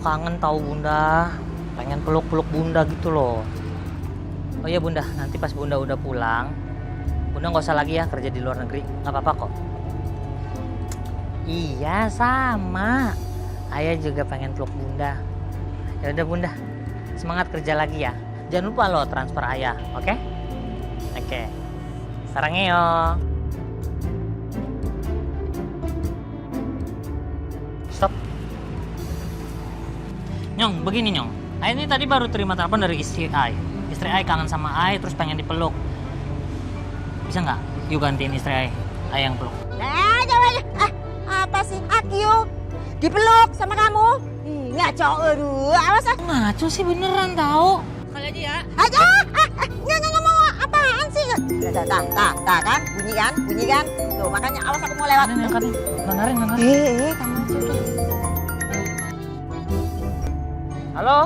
kangen tahu Bunda. Pengen peluk-peluk Bunda gitu loh. Oh iya Bunda, nanti pas Bunda udah pulang, Bunda nggak usah lagi ya kerja di luar negeri, nggak apa-apa kok. Iya sama, Ayah juga pengen peluk Bunda. Ya udah Bunda, semangat kerja lagi ya. Jangan lupa loh transfer Ayah, oke? Oke, sarangnya. Stop. Nyong, begini Nyong. Ayah ini tadi baru terima telepon dari istri Ayah. Istri Ayah kangen sama Ayah terus pengen dipeluk. Bisa nggak? Yuk gantiin istri Ayah yang peluk. Apa sih? Akyu dipeluk sama kamu? Ngaco, aduh, awas ah. Ngaco sih beneran tahu. Kali aja ya. Aja, nggak mau apaan sih? Tak kan, bunyi kan. Tuh makanya awas aku mau lewat. Ini angkat nih. Nanarin. Kamu aja udah. Halo?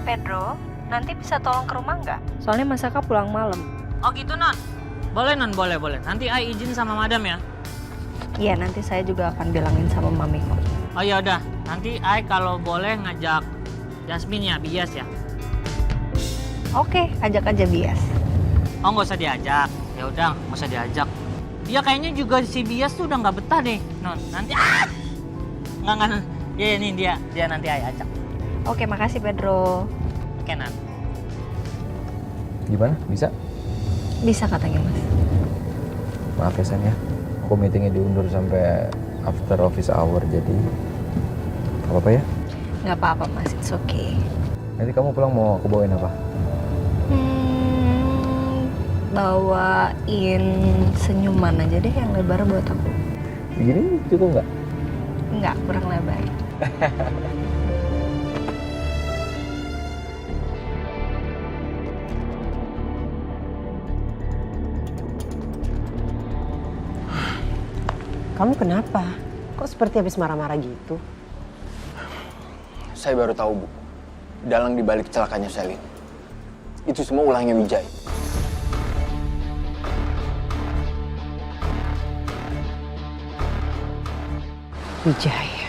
Pedro, nanti bisa tolong ke rumah nggak? Soalnya Mas Aka pulang malam. Oh gitu Non. Boleh Non, boleh. Nanti Ayah izin sama Madam ya. Iya, nanti saya juga akan bilangin sama Mami kok. Oh ya udah, nanti Ayah kalau boleh ngajak Jasmine ya, Bias ya. Oke, ajak aja Bias. Oh nggak usah diajak. Ya udah, nggak usah diajak. Dia kayaknya juga si Bias tuh udah nggak betah deh, Non. Nanti nggak. Ya ini dia nanti Ayah ajak. Oke, makasih Pedro. Oke Non. Gimana? Bisa? Bisa katanya Mas. Maaf ya San ya. Aku meetingnya diundur sampai after office hour, jadi gak apa-apa ya? Nggak apa-apa Mas, it's okay. Nanti kamu pulang mau aku bawain apa? Bawain senyuman aja deh yang lebar buat aku. Begini cukup nggak? Nggak, kurang lebar. Kamu kenapa? Kok seperti habis marah-marah gitu? Saya baru tahu, Bu. Dalang dibalik kecelakaannya Selin. Itu semua ulahnya Wijay. Wijaya.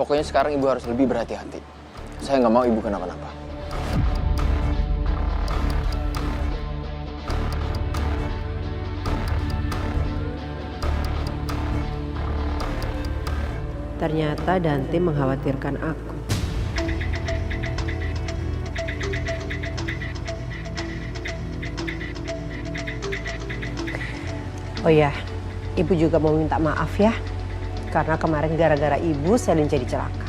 Pokoknya sekarang Ibu harus lebih berhati-hati. Saya nggak mau Ibu kenapa-napa. Ternyata Dante mengkhawatirkan aku. Oh ya, Ibu juga mau minta maaf ya. Karena kemarin gara-gara Ibu, Selin jadi celaka.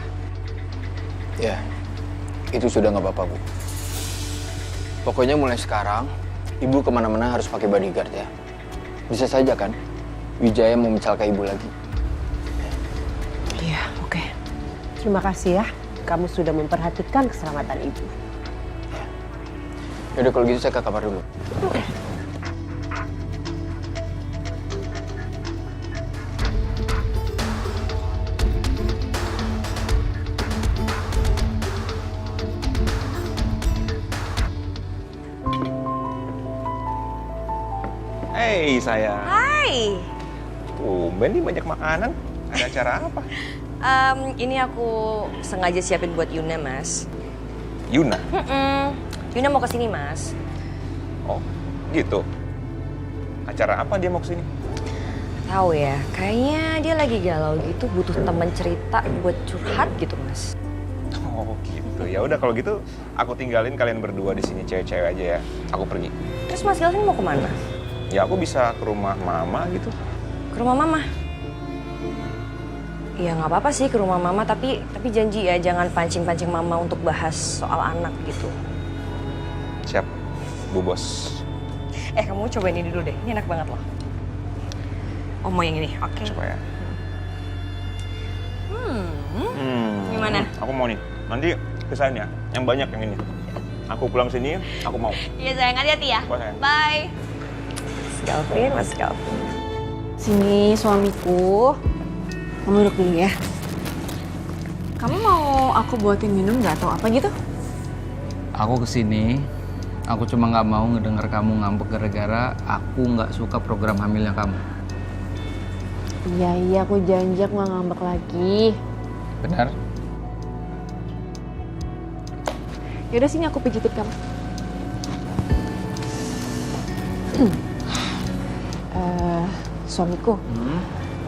Ya, itu sudah nggak apa-apa, Bu. Pokoknya mulai sekarang, Ibu kemana-mana harus pakai bodyguard ya. Bisa saja kan, Wijaya mau mencelakai Ibu lagi. Iya, oke. Terima kasih ya. Kamu sudah memperhatikan keselamatan Ibu. Yaudah kalau gitu saya ke kamar dulu. Oke. Hey sayang. Hai. Tumben nih banyak makanan. Ada acara apa? Ini aku sengaja siapin buat Yuna, Mas. Yuna? Yuna mau kesini, Mas. Oh, gitu. Acara apa dia mau kesini? Tahu ya, kayaknya dia lagi galau gitu, butuh teman cerita buat curhat gitu, Mas. Oh gitu. Ya udah kalau gitu aku tinggalin kalian berdua di sini cewek-cewek aja ya. Aku pergi. Terus Mas Galvin mau kemana? Ya aku bisa ke rumah mama gitu. Ke rumah Mama. Ya nggak apa-apa sih ke rumah Mama, tapi janji ya jangan pancing-pancing Mama untuk bahas soal anak gitu. Siap, Bu Bos. Kamu cobain ini dulu deh, ini enak banget loh. Oh mau yang ini, oke. Coba ya. Gimana? Aku mau nih. Nanti pisahin ya. Yang banyak yang ini. Aku pulang sini, aku mau. Iya sayang, hati-hati ya. Bye, sayang. Bye. Mas Galvin. Sini suamiku. Kamu duduk dulu ya. Kamu mau aku buatin minum nggak atau apa gitu? Aku kesini, aku cuma nggak mau ngedenger kamu ngambek gara-gara aku nggak suka program hamilnya kamu. Iya, aku janji aku nggak ngambek lagi. Benar? Yaudah sini aku pijitin kamu. Suamiku,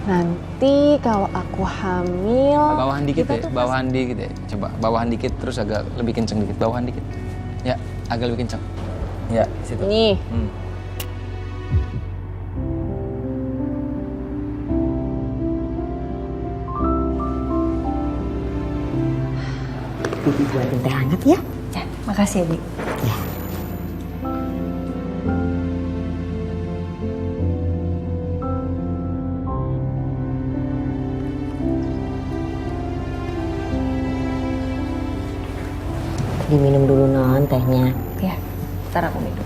nanti kalau aku hamil... Bawahan dikit kita deh, tuh bawahan dikit deh. Coba bawahan dikit terus agak lebih kenceng dikit, bawahan dikit. Ya, agak lebih kenceng. Ya, situ. Nih. Bibi buatin teh hangat ya. Ya, makasih ya, Bi. Ya. Diminum dulu non tehnya. Ya, ntar aku minum.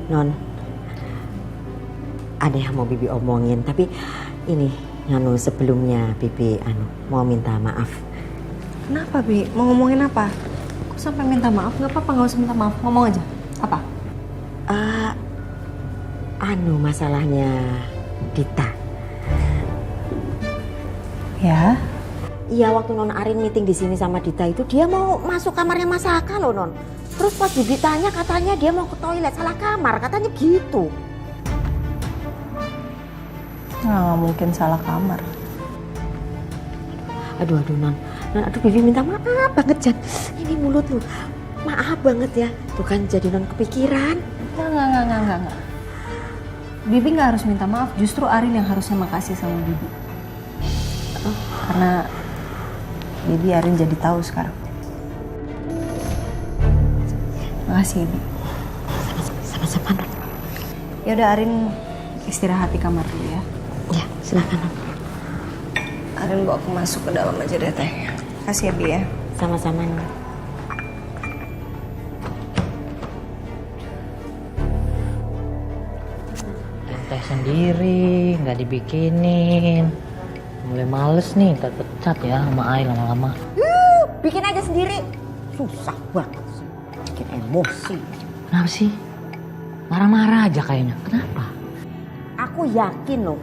Non, ada yang mau Bibi omongin, tapi ini sebelumnya Bibi mau minta maaf. Kenapa, Bi? Mau ngomongin apa? Kok sampai minta maaf? Gak apa-apa, gak usah minta maaf. Ngomong aja. Apa? Masalahnya Dita. Ya? Iya, waktu Non Arin meeting di sini sama Dita itu, dia mau masuk kamarnya Mas Haka loh, Non. Terus pas Bibi tanya katanya dia mau ke toilet, salah kamar, katanya gitu. Nggak mungkin salah kamar. Aduh, Non. Aduh, Bibi minta maaf banget, Jan. Ini mulut lu. Maaf banget ya. Tuh kan jadi Non kepikiran. Enggak. Bibi nggak harus minta maaf, justru Arin yang harusnya makasih sama Bibi. Karena Bibi Arin jadi tahu sekarang. Makasih ya, Bi. Sama-sama, Non. Ya udah, Arin istirahat di kamar dulu ya. Ya, silakan, Non. Arin bawa aku masuk ke dalam aja deh tehnya. Kasih ya, Bi ya. Sama-sama, Non. Teh sendiri, nggak dibikinin. Mulai males nih, ntar pecat ya sama Ai lama-lama. Bikin aja sendiri. Susah banget. Bikin emosi. Kenapa sih? Marah-marah aja kayaknya. Kenapa? Aku yakin loh,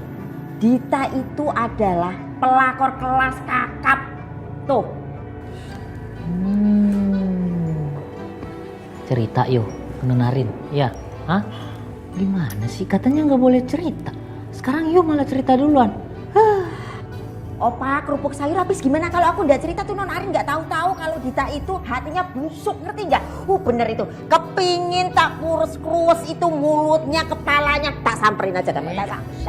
Dita itu adalah pelakor kelas kakap. Tuh. Cerita yuk, kenenarin. Ya, hah? Gimana sih? Katanya nggak boleh cerita. Sekarang yuk malah cerita duluan. Opa, kerupuk sayur habis gimana kalau aku nggak cerita tuh Non Arin nggak tahu-tahu kalau Dita itu hatinya busuk, ngerti nggak? Bener itu, kepingin tak kurus-kurus itu mulutnya, kepalanya, tak samperin aja, tak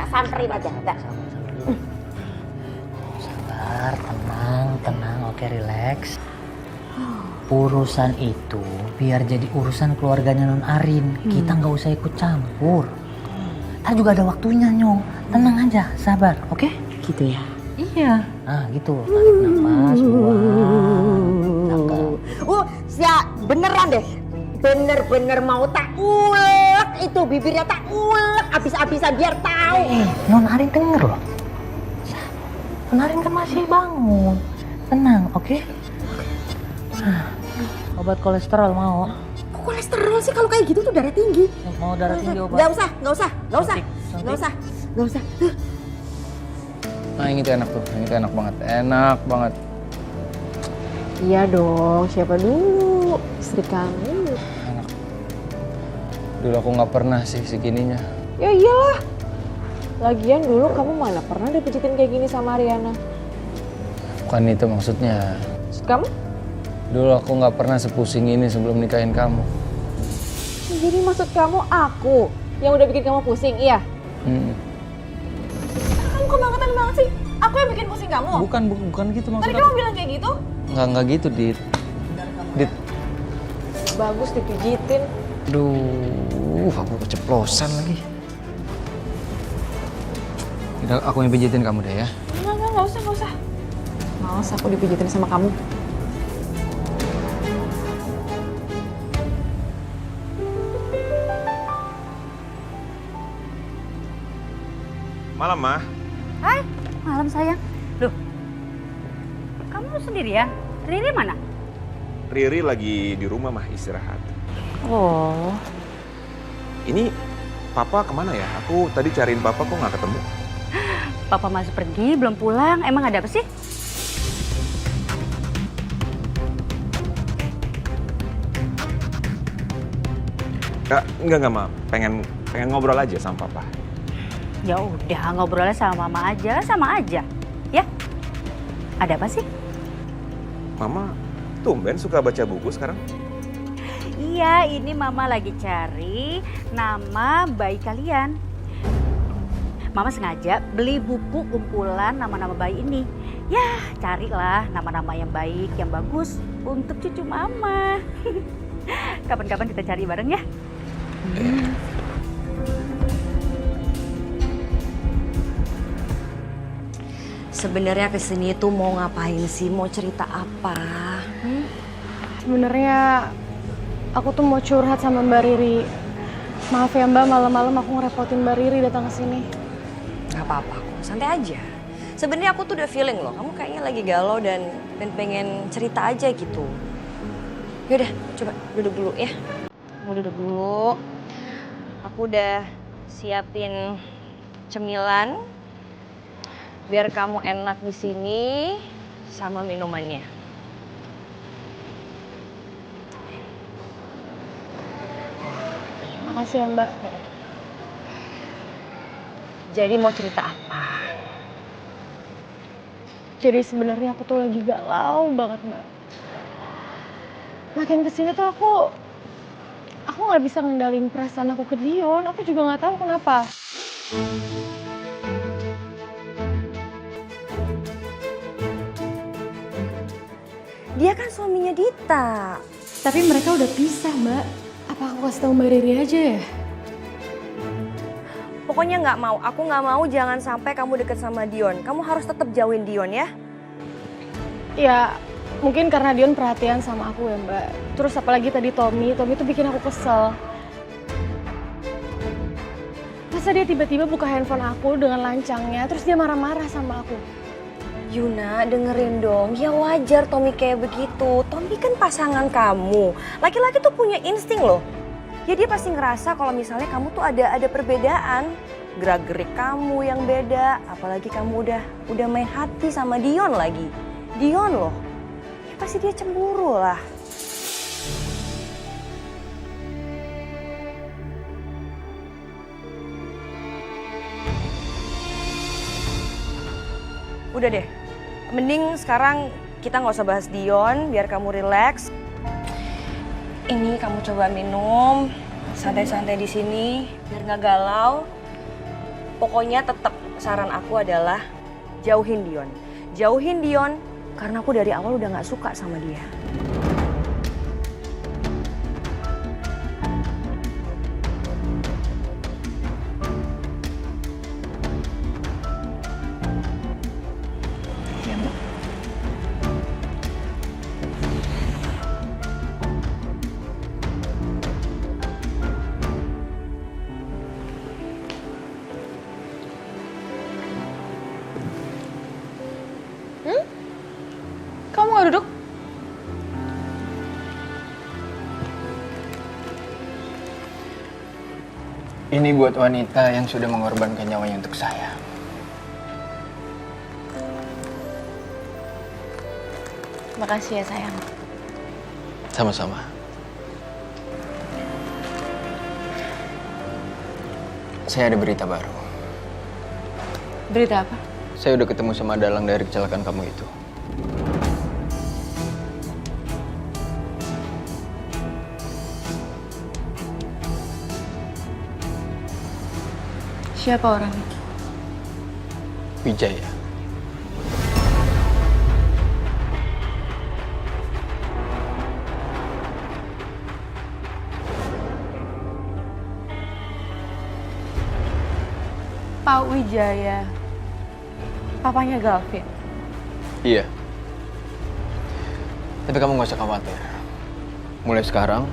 samperin aja. Sabar, tenang, oke, relax. Urusan itu biar jadi urusan keluarganya Non Arin. Kita nggak usah ikut campur. Ntar juga ada waktunya, Nyong. Tenang aja, sabar, oke? Gitu ya. Iya. Nah, gitu. Tarik nafas, buang. Beneran deh. Bener-bener mau tak ulek itu bibirnya, tak ulek abis-abisan biar tahu. Non Arin denger loh. Non Arin kan masih bangun. Tenang, oke? Obat kolesterol mau? Kok kolesterol sih kalau kayak gitu tuh darah tinggi? Mau darah tinggi obat? Nggak usah. Nah, yang itu enak tuh, yang itu enak banget. Iya dong, siapa dulu? Istri kamu. Enak. Dulu aku nggak pernah sih segininya. Ya iyalah. Lagian dulu kamu mana pernah dipijitin kayak gini sama Ariana? Bukan itu maksudnya. Maksud kamu? Dulu aku nggak pernah sepusing ini sebelum nikahin kamu. Jadi maksud kamu aku yang udah bikin kamu pusing, iya? Kamu kebangetan banget sih. Aku yang bikin pusing kamu. Bukan gitu maksud Tadi aku. kamu bilang kayak gitu? Nggak gitu, Dit. Bagus dipijitin. Duh, aku keceplosan lagi. Udah, aku yang pijitin kamu deh ya. Enggak usah. Males aku dipijitin sama kamu. Malam, Mah. Hai, malam sayang. Loh, kamu sendirian? Riri mana? Riri lagi di rumah, Mah, istirahat. Oh, Ini Papa kemana ya? Aku tadi cariin Papa kok nggak ketemu. Papa masih pergi, belum pulang. Emang ada apa sih? Enggak, Ma. Pengen ngobrol aja sama Papa. Ya udah, ngobrolnya sama Mama aja, sama aja. Ya? Ada apa sih? Mama tumben suka baca buku sekarang. Iya, ini Mama lagi cari nama bayi kalian. Mama sengaja beli buku kumpulan nama-nama bayi ini. Ya, carilah nama-nama yang baik, yang bagus untuk cucu Mama. Kapan-kapan kita cari bareng ya. Sebenarnya kesini tuh mau ngapain sih? Mau cerita apa? Sebenarnya aku tuh mau curhat sama Mbak Riri. Maaf ya Mbak, malam-malam aku ngerepotin Mbak Riri datang ke sini. Gak apa-apa kok, santai aja. Sebenarnya aku tuh udah feeling loh, kamu kayaknya lagi galau dan pengen cerita aja gitu. Yaudah, coba duduk dulu ya. Kamu duduk dulu. Aku udah siapin cemilan biar kamu enak di sini sama minumannya. Makasih ya Mbak. Jadi mau cerita apa? Jadi sebenarnya aku tuh lagi galau banget Mbak. Makin kesini tuh aku nggak bisa ngendalin perasaan aku ke Dion. Aku juga nggak tahu kenapa. Dia kan suaminya Dita. Tapi mereka udah pisah Mbak. Apa aku kasih tahu Mbak Riri aja ya? Pokoknya nggak mau, aku nggak mau jangan sampai kamu deket sama Dion. Kamu harus tetap jauhin Dion ya. Ya mungkin karena Dion perhatian sama aku ya Mbak. Terus apalagi tadi Tommy tuh bikin aku kesel. Masa dia tiba-tiba buka handphone aku dengan lancangnya, terus dia marah-marah sama aku. Yuna, dengerin dong. Ya wajar Tommy kayak begitu. Tommy kan pasangan kamu. Laki-laki tuh punya insting loh. Ya dia pasti ngerasa kalau misalnya kamu tuh ada perbedaan. Gerak-gerik kamu yang beda. Apalagi kamu udah main hati sama Dion lagi. Dion loh. Ya pasti dia cemburu lah. Udah deh, mending sekarang kita nggak usah bahas Dion, biar kamu relax. Ini kamu coba minum, santai-santai di sini, biar nggak galau. Pokoknya tetap saran aku adalah jauhin Dion. Jauhin Dion, karena aku dari awal udah nggak suka sama dia. Kamu gak duduk? Ini buat wanita yang sudah mengorbankan nyawanya untuk saya. Makasih ya sayang. Sama-sama. Saya ada berita baru. Berita apa? Saya udah ketemu sama dalang dari kecelakaan kamu itu. Siapa orang itu? Wijaya. Pak Wijaya. Papanya Galvin. Iya. Tapi kamu gak usah khawatir. Mulai sekarang,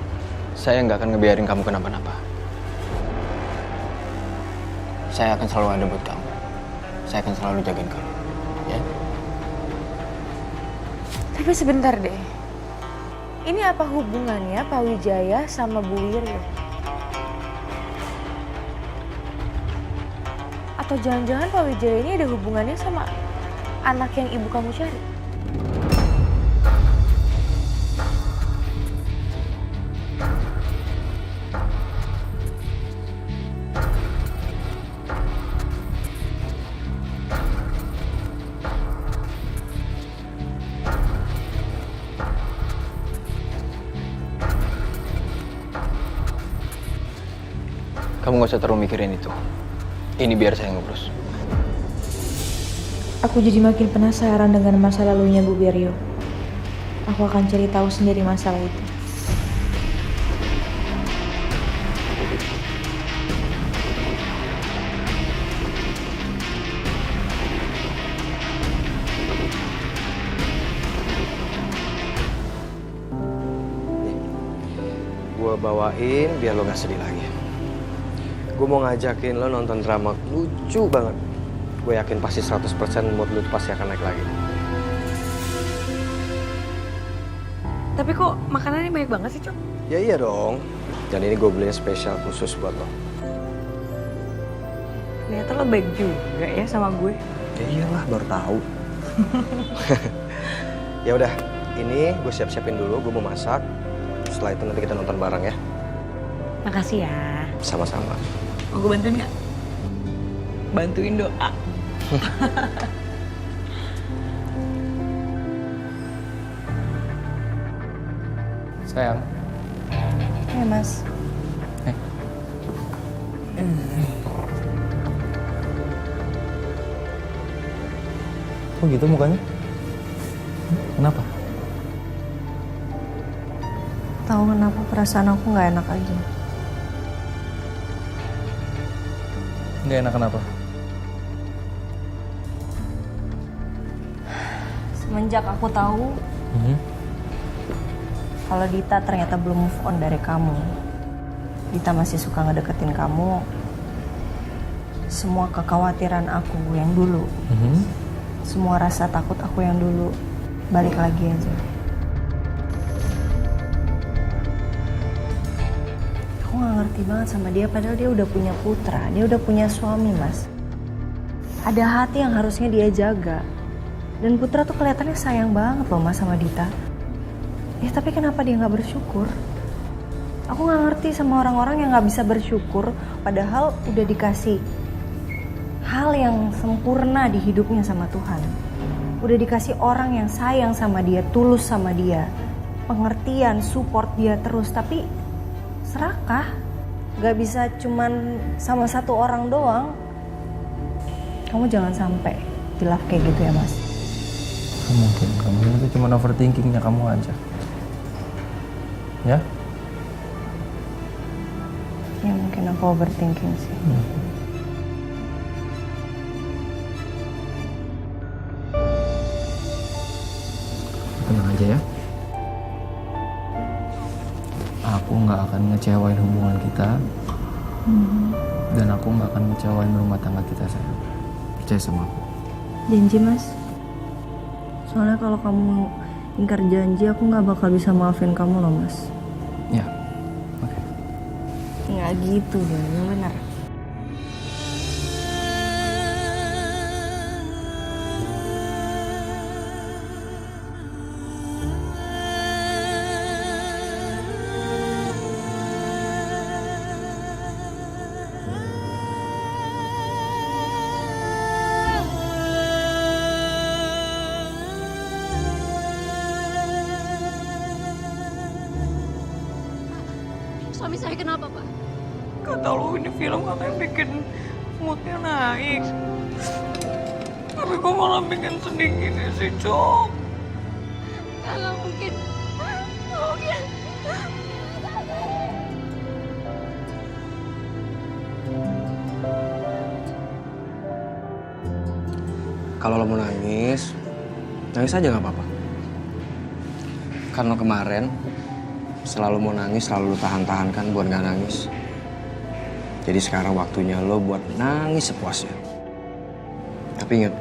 saya nggak akan ngebiarin kamu kenapa-napa. Saya akan selalu ada buat kamu. Saya akan selalu jagain kamu. Ya? Tapi sebentar deh. Ini apa hubungannya Pak Wijaya sama Bu Wiryo? Atau jangan-jangan Pak Wijaya ini ada hubungannya sama anak yang ibu kamu cari? Kamu gak usah terlalu mikirin itu. Ini biar saya ngurus. Aku jadi makin penasaran dengan masa lalunya Bu Beryo. Aku akan cari tahu sendiri masalah itu. Gue bawain biar lo gak sedih lagi. Gue mau ngajakin lo nonton drama lucu banget. Gue yakin pasti 100% mood lo pasti akan naik lagi. Tapi kok makanannya banyak banget sih, Cok? Ya iya dong. Dan ini gue belinya spesial khusus buat lo. Ternyata lo baik juga ya sama gue. Ya iyalah, baru tahu. Ya udah, ini gue siap-siapin dulu. Gue mau masak. Setelah itu nanti kita nonton bareng ya. Makasih ya. Sama-sama. Mau gue bantuin nggak? Bantuin doa. Sayang. Ya Mas. Kok gitu mukanya? Kenapa? Tahu kenapa perasaan aku nggak enak aja. Nggak enak kenapa? Semenjak aku tahu kalau Dita ternyata belum move on dari kamu, Dita masih suka ngedeketin kamu, semua kekhawatiran aku yang dulu, semua rasa takut aku yang dulu balik lagi aja. Aku gak ngerti banget sama dia, padahal dia udah punya putra, dia udah punya suami, Mas. Ada hati yang harusnya dia jaga. Dan putra tuh kelihatannya sayang banget loh, Mas, sama Dita. Ya tapi kenapa dia gak bersyukur? Aku gak ngerti sama orang-orang yang gak bisa bersyukur, padahal udah dikasih hal yang sempurna di hidupnya sama Tuhan. Udah dikasih orang yang sayang sama dia, tulus sama dia, pengertian, support dia terus, tapi serakah, gak bisa cuman sama satu orang doang. Kamu jangan sampai hilaf kayak gitu ya, Mas. Mungkin kamu itu cuma overthinkingnya kamu aja. Ya? Ya mungkin aku overthinking sih. Tenang aja ya. Aku nggak akan ngecewain hubungan kita. Dan aku nggak akan ngecewain rumah tangga kita, sayang. Percaya sama aku. Janji, Mas. Soalnya kalau kamu ingkar janji, aku nggak bakal bisa maafin kamu loh, Mas. Ya, oke. Nggak gitu dong, yang benar. Suami saya kenapa, Pak? Gak tau, ini film katanya bikin moodnya naik. Tapi kok malah bikin sedih gini sih, Cok? Gak mungkin. Gak mungkin. Kalau lo mau nangis, nangis aja gak apa-apa. Karena kemarin selalu mau nangis, selalu lu tahan-tahankan buat gak nangis. Jadi sekarang waktunya lo buat nangis sepuasnya. Tapi ingat,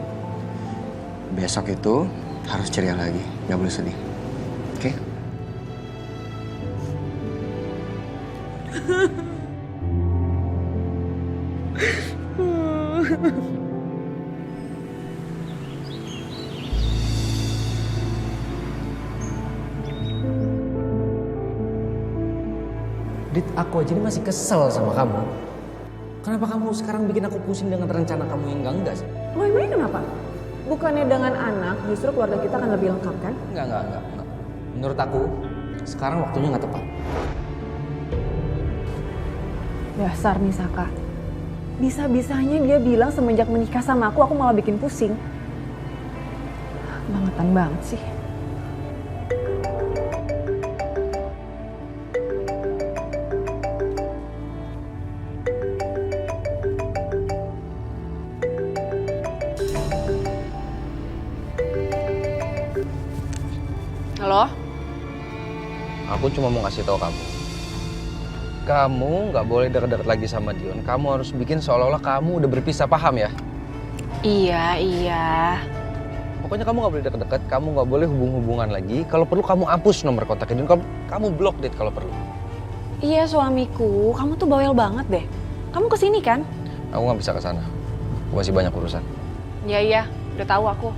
besok itu harus ceria lagi, gak boleh sedih. Oke? Dit, aku aja ini masih kesel sama kamu. Kenapa kamu sekarang bikin aku pusing dengan rencana kamu yang enggak sih? Lo emangnya kenapa? Bukannya dengan anak justru keluarga kita akan lebih lengkap kan? Enggak. Menurut aku, sekarang waktunya nggak tepat. Dasar nih Saka. Bisa-bisanya dia bilang semenjak menikah sama aku malah bikin pusing. Bangetan banget sih. Halo? Aku cuma mau ngasih tahu kamu. Kamu nggak boleh deket-deket lagi sama Dion. Kamu harus bikin seolah-olah kamu udah berpisah, paham ya? Iya. Pokoknya kamu nggak boleh deket-deket, kamu nggak boleh hubung-hubungan lagi. Kalau perlu kamu hapus nomor kontaknya Dion. Kamu blok deh kalau perlu. Iya suamiku, kamu tuh bawel banget deh. Kamu kesini kan? Aku nggak bisa ke sana. Aku masih banyak urusan. Iya, udah tahu aku.